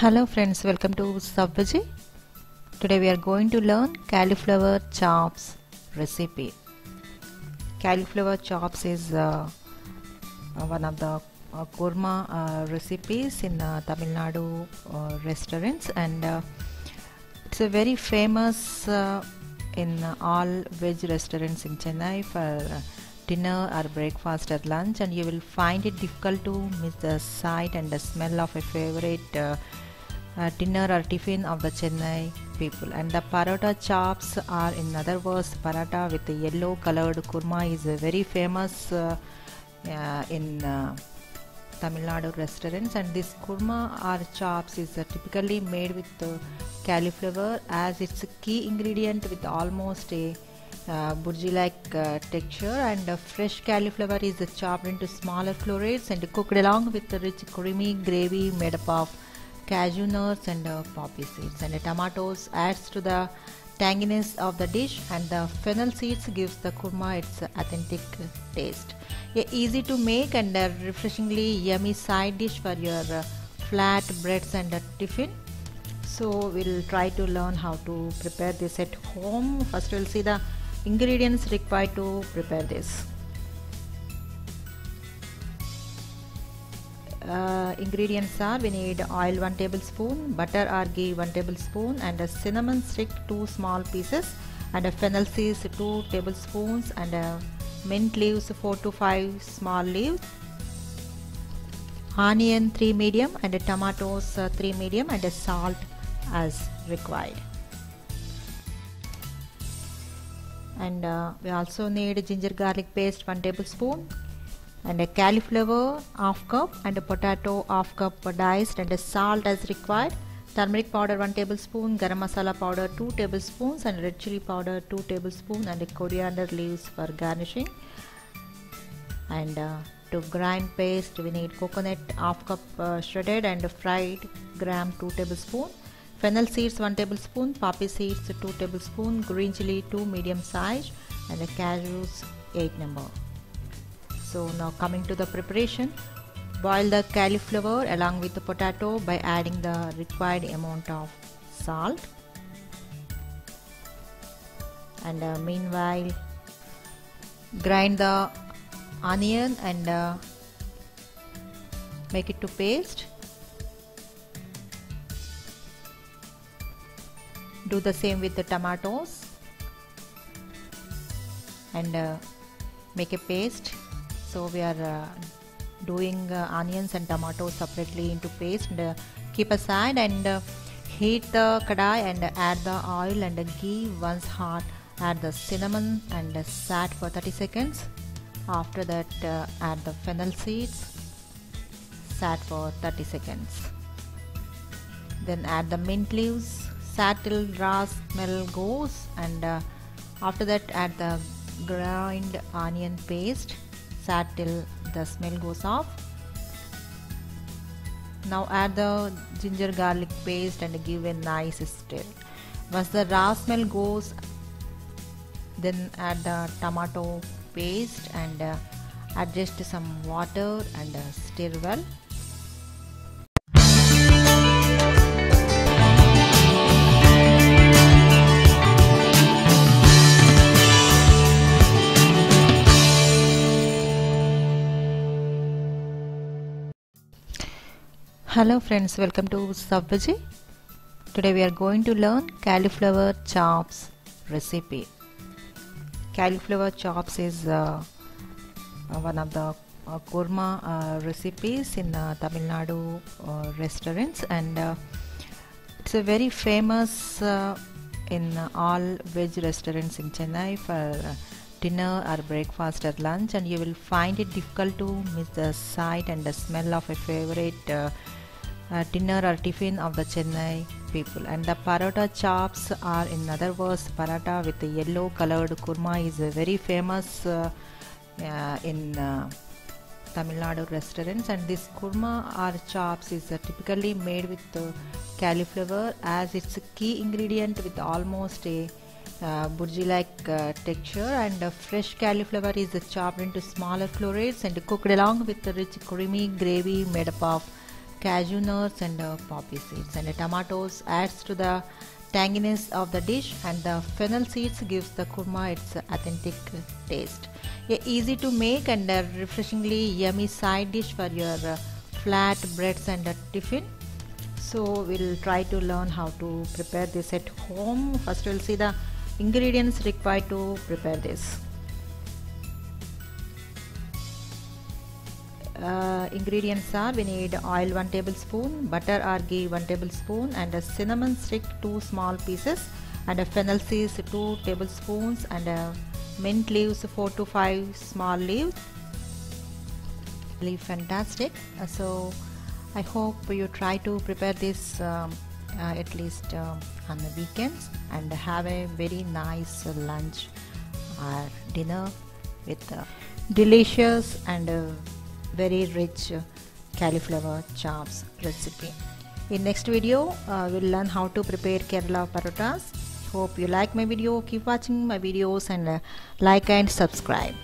Hello friends, welcome to Subveggie. Today we are going to learn cauliflower chops recipe. Cauliflower chops is one of the kurma recipes in Tamil Nadu restaurants, and it's a very famous in all veg restaurants in Chennai for dinner or breakfast or lunch, and you will find it difficult to miss the sight and the smell of a favorite dinner or tiffin of the Chennai people. And the paratha chops are, in other words, paratha with the yellow colored kurma is very famous in Tamil Nadu restaurants, and this kurma or chops is typically made with cauliflower as its key ingredient, with almost a burji-like texture, and fresh cauliflower is chopped into smaller florets and cooked along with the rich creamy gravy made up of cashew nuts and poppy seeds. And the tomatoes adds to the tanginess of the dish, and the fennel seeds gives the kurma its authentic taste. A easy to make and refreshingly yummy side dish for your flat breads and tiffin. So we'll try to learn how to prepare this at home. First we'll see the ingredients required to prepare this. Ingredients are: we need oil 1 tablespoon, butter or ghee 1 tablespoon, and a cinnamon stick 2 small pieces, and a fennel seeds 2 tablespoons, and mint leaves 4 to 5 small leaves, onion 3 medium, and tomatoes 3 medium, and salt as required. And we also need ginger garlic paste 1 tablespoon, and a cauliflower half cup, and a potato half cup diced, and a salt as required, turmeric powder 1 tablespoon, garam masala powder 2 tablespoons, and red chili powder 2 tablespoons, and a coriander leaves for garnishing. And to grind paste we need coconut half cup shredded and fried gram 2 tablespoons, fennel seeds 1 tablespoon, poppy seeds 2 tablespoons, green chili 2 medium size, and the cashews 8 number. So now coming to the preparation, boil the cauliflower along with the potato by adding the required amount of salt, and meanwhile grind the onion and make it to paste. Do the same with the tomatoes and make a paste. So we are doing onions and tomatoes separately into paste, and keep aside, and heat the kadai and add the oil and ghee. Once hot, add the cinnamon and sat for 30 seconds. After that add the fennel seeds, sat for 30 seconds. Then add the mint leaves, sat till raw smell goes, and after that add the grind onion paste, sat till the smell goes off. Now add the ginger garlic paste and give a nice stir. Once the raw smell goes, then add the tomato paste and adjust some water and stir well. Hello friends, welcome to Subveggie. Today we are going to learn cauliflower chops recipe. Cauliflower chops is one of the kurma recipes in Tamil Nadu restaurants, and it's a very famous in all veg restaurants in Chennai for dinner or breakfast or lunch, and you will find it difficult to miss the sight and the smell of a favorite dinner or tiffin of the Chennai people. And the paratha chops are, in other words, paratha with the yellow colored kurma is very famous in Tamil Nadu restaurants, and this kurma or chops is typically made with cauliflower as its key ingredient, with almost a burji-like texture, and fresh cauliflower is chopped into smaller florets and cooked along with the rich creamy gravy made up of cashew nuts and poppy seeds, and the tomatoes adds to the tanginess of the dish, and the fennel seeds gives the kurma its authentic taste. A easy to make and a refreshingly yummy side dish for your flat breads and tiffin. So we'll try to learn how to prepare this at home. First we'll see the ingredients required to prepare this. Ingredients are: we need oil 1 tablespoon, butter or ghee 1 tablespoon, and a cinnamon stick 2 small pieces, and a fennel seeds 2 tablespoons, and a mint leaves 4 to 5 small leaves. Really fantastic. So I hope you try to prepare this at least on the weekends, and have a very nice lunch or dinner with delicious and very rich cauliflower chops recipe. In next video we'll learn how to prepare Kerala parotas. Hope you like my video. Keep watching my videos and like and subscribe.